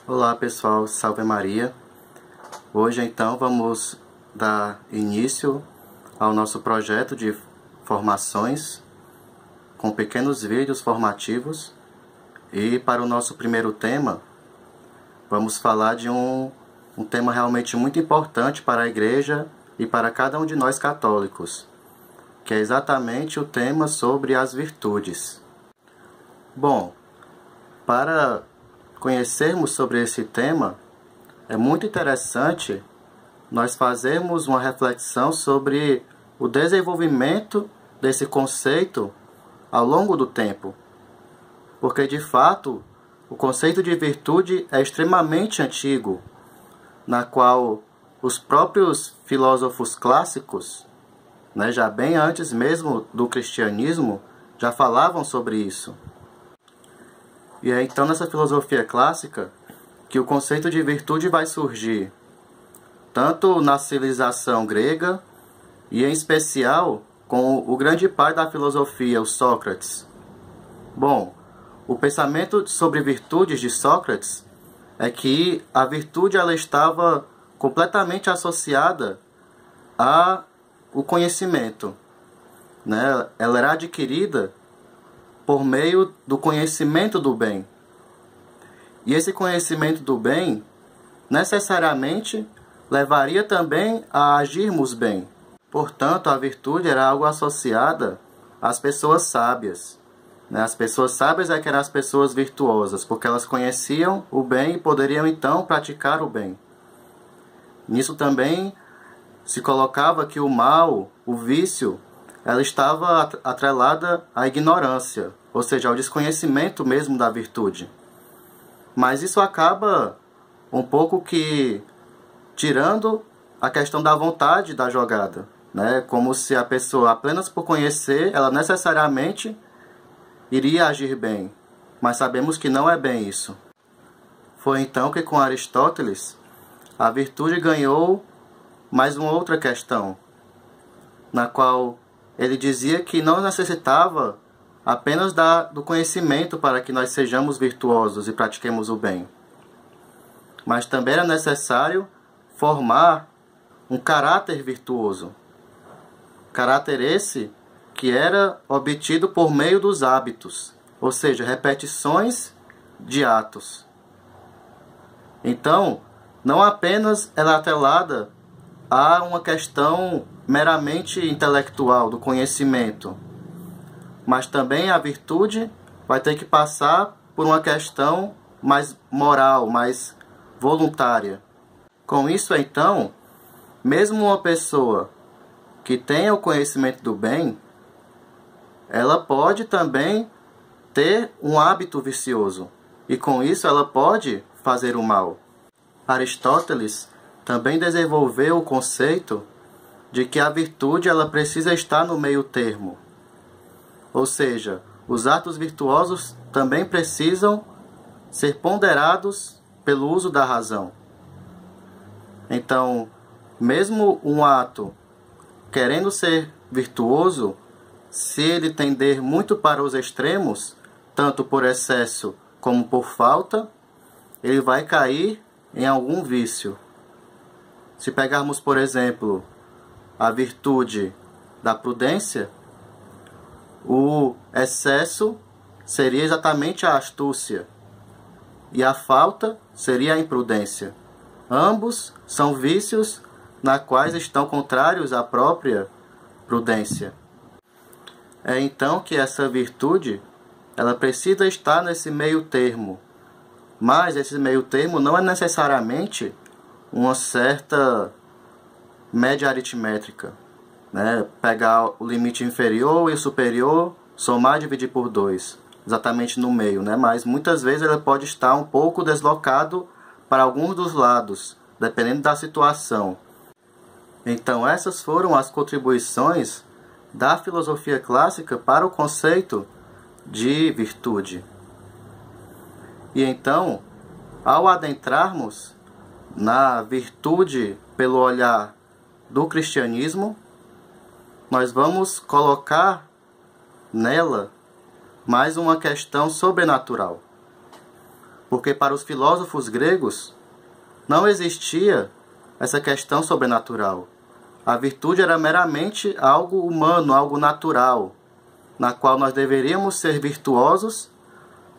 Olá pessoal, salve Maria! Hoje então vamos dar início ao nosso projeto de formações com pequenos vídeos formativos, e para o nosso primeiro tema vamos falar de um tema realmente muito importante para a Igreja e para cada um de nós católicos, que é exatamente o tema sobre as virtudes. Bom, para conhecermos sobre esse tema, é muito interessante nós fazermos uma reflexão sobre o desenvolvimento desse conceito ao longo do tempo. Porque, de fato, o conceito de virtude é extremamente antigo, na qual os próprios filósofos clássicos, já bem antes mesmo do cristianismo, já falavam sobre isso. E é então nessa filosofia clássica que o conceito de virtude vai surgir, tanto na civilização grega e em especial com o grande pai da filosofia, o Sócrates. Bom, o pensamento sobre virtudes de Sócrates é que a virtude ela estava completamente associada ao conhecimento, Ela era adquirida por meio do conhecimento do bem. E esse conhecimento do bem necessariamente levaria também a agirmos bem. Portanto, a virtude era algo associada às pessoas sábias. As pessoas sábias é que eram as pessoas virtuosas, porque elas conheciam o bem e poderiam então praticar o bem. Nisso também se colocava que o mal, o vício, ela estava atrelada à ignorância, ou seja, ao desconhecimento mesmo da virtude. Mas isso acaba um pouco que tirando a questão da vontade da jogada, Como se a pessoa, apenas por conhecer, ela necessariamente iria agir bem. Mas sabemos que não é bem isso. Foi então que com Aristóteles a virtude ganhou mais uma outra questão, na qual ele dizia que não necessitava apenas do conhecimento para que nós sejamos virtuosos e pratiquemos o bem, mas também era necessário formar um caráter virtuoso. Caráter esse que era obtido por meio dos hábitos, ou seja, repetições de atos. Então, não apenas ela é atrelada a uma questão meramente intelectual do conhecimento, mas também a virtude vai ter que passar por uma questão mais moral, mais voluntária. Com isso, então, mesmo uma pessoa que tenha o conhecimento do bem, ela pode também ter um hábito vicioso, e com isso ela pode fazer o mal. Aristóteles também desenvolveu o conceito de que a virtude ela precisa estar no meio termo. Ou seja, os atos virtuosos também precisam ser ponderados pelo uso da razão. Então, mesmo um ato querendo ser virtuoso, se ele tender muito para os extremos, tanto por excesso como por falta, ele vai cair em algum vício. Se pegarmos, por exemplo, a virtude da prudência, o excesso seria exatamente a astúcia e a falta seria a imprudência. Ambos são vícios na quais estão contrários à própria prudência. É então que essa virtude ela precisa estar nesse meio termo, mas esse meio termo não é necessariamente uma certa média aritmética, Pegar o limite inferior e o superior, somar e dividir por 2, exatamente no meio, Mas muitas vezes ele pode estar um pouco deslocado para alguns dos lados, dependendo da situação. Então essas foram as contribuições da filosofia clássica para o conceito de virtude. E então, ao adentrarmos na virtude pelo olhar do cristianismo, nós vamos colocar nela mais uma questão sobrenatural. Porque para os filósofos gregos não existia essa questão sobrenatural. A virtude era meramente algo humano, algo natural, na qual nós deveríamos ser virtuosos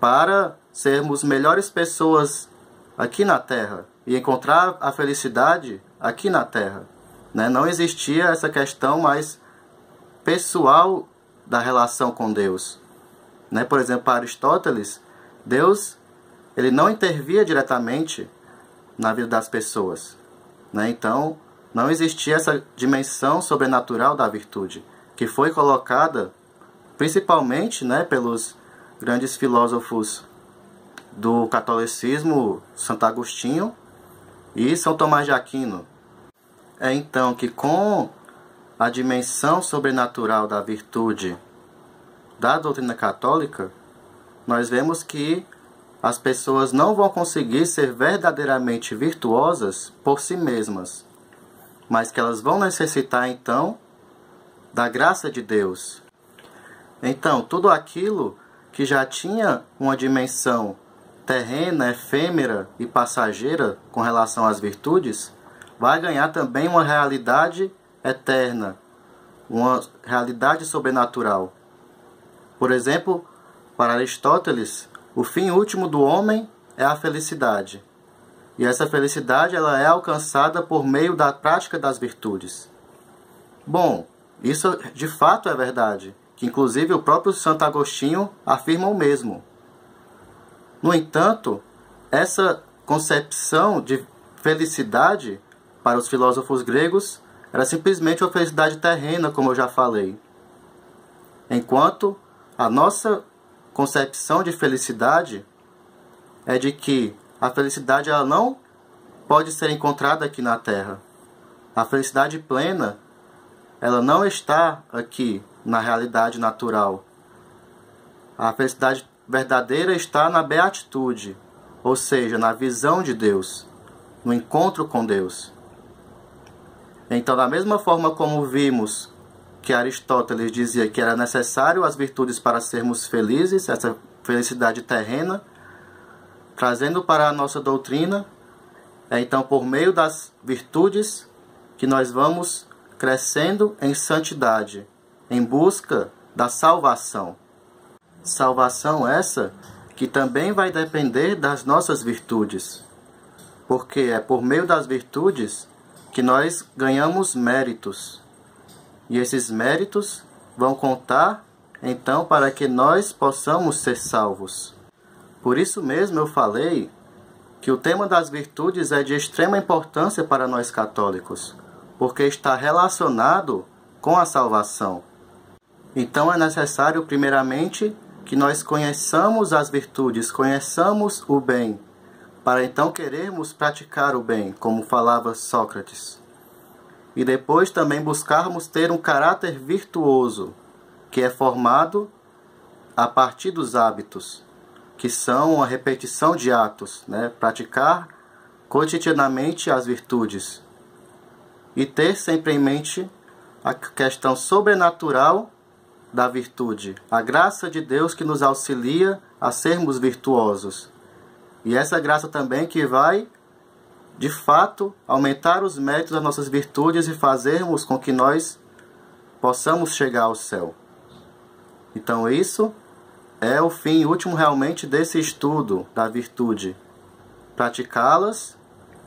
para sermos melhores pessoas aqui na Terra e encontrar a felicidade aqui na Terra. Não existia essa questão mais pessoal da relação com Deus. Por exemplo, para Aristóteles, Deus ele não intervia diretamente na vida das pessoas. Então, não existia essa dimensão sobrenatural da virtude, que foi colocada principalmente pelos grandes filósofos do catolicismo, Santo Agostinho e São Tomás de Aquino. É então que com a dimensão sobrenatural da virtude da doutrina católica, nós vemos que as pessoas não vão conseguir ser verdadeiramente virtuosas por si mesmas, mas que elas vão necessitar então da graça de Deus. Então, tudo aquilo que já tinha uma dimensão terrena, efêmera e passageira com relação às virtudes, vai ganhar também uma realidade eterna, uma realidade sobrenatural. Por exemplo, para Aristóteles, o fim último do homem é a felicidade. E essa felicidade ela é alcançada por meio da prática das virtudes. Bom, isso de fato é verdade, que inclusive o próprio Santo Agostinho afirma o mesmo. No entanto, essa concepção de felicidade para os filósofos gregos era simplesmente uma felicidade terrena, como eu já falei. Enquanto a nossa concepção de felicidade é de que a felicidade ela não pode ser encontrada aqui na Terra. A felicidade plena ela não está aqui na realidade natural. A felicidade verdadeira está na beatitude, ou seja, na visão de Deus, no encontro com Deus. Então, da mesma forma como vimos que Aristóteles dizia que era necessário as virtudes para sermos felizes, essa felicidade terrena, trazendo para a nossa doutrina, é então por meio das virtudes que nós vamos crescendo em santidade, em busca da salvação. Salvação essa que também vai depender das nossas virtudes, porque é por meio das virtudes que nós ganhamos méritos. E esses méritos vão contar, então, para que nós possamos ser salvos. Por isso mesmo eu falei que o tema das virtudes é de extrema importância para nós católicos, porque está relacionado com a salvação. Então é necessário, primeiramente, que nós conheçamos as virtudes, conheçamos o bem, para então querermos praticar o bem, como falava Sócrates. E depois também buscarmos ter um caráter virtuoso, que é formado a partir dos hábitos, que são a repetição de atos, praticar cotidianamente as virtudes. E ter sempre em mente a questão sobrenatural da virtude, a graça de Deus que nos auxilia a sermos virtuosos. E essa graça também que vai, de fato, aumentar os méritos das nossas virtudes e fazermos com que nós possamos chegar ao céu. Então isso é o fim último realmente desse estudo da virtude. Praticá-las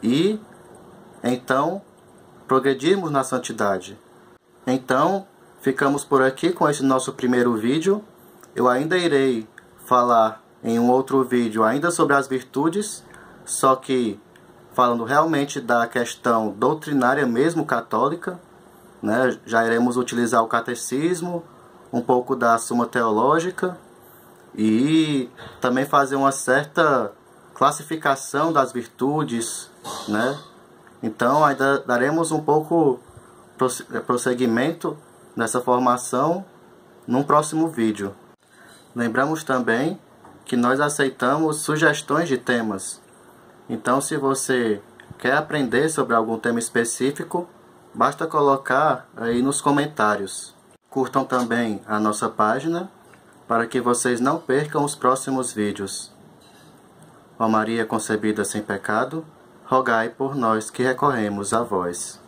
e, então, progredirmos na santidade. Então, ficamos por aqui com esse nosso primeiro vídeo. Eu ainda irei falar em um outro vídeo ainda sobre as virtudes, só que falando realmente da questão doutrinária mesmo católica, Já iremos utilizar o catecismo, um pouco da Suma Teológica e também fazer uma certa classificação das virtudes, Então ainda daremos um pouco prosseguimento nessa formação num próximo vídeo. Lembramos também que nós aceitamos sugestões de temas. Então, se você quer aprender sobre algum tema específico, basta colocar aí nos comentários. Curtam também a nossa página para que vocês não percam os próximos vídeos. Ó Maria concebida sem pecado, rogai por nós que recorremos a vós.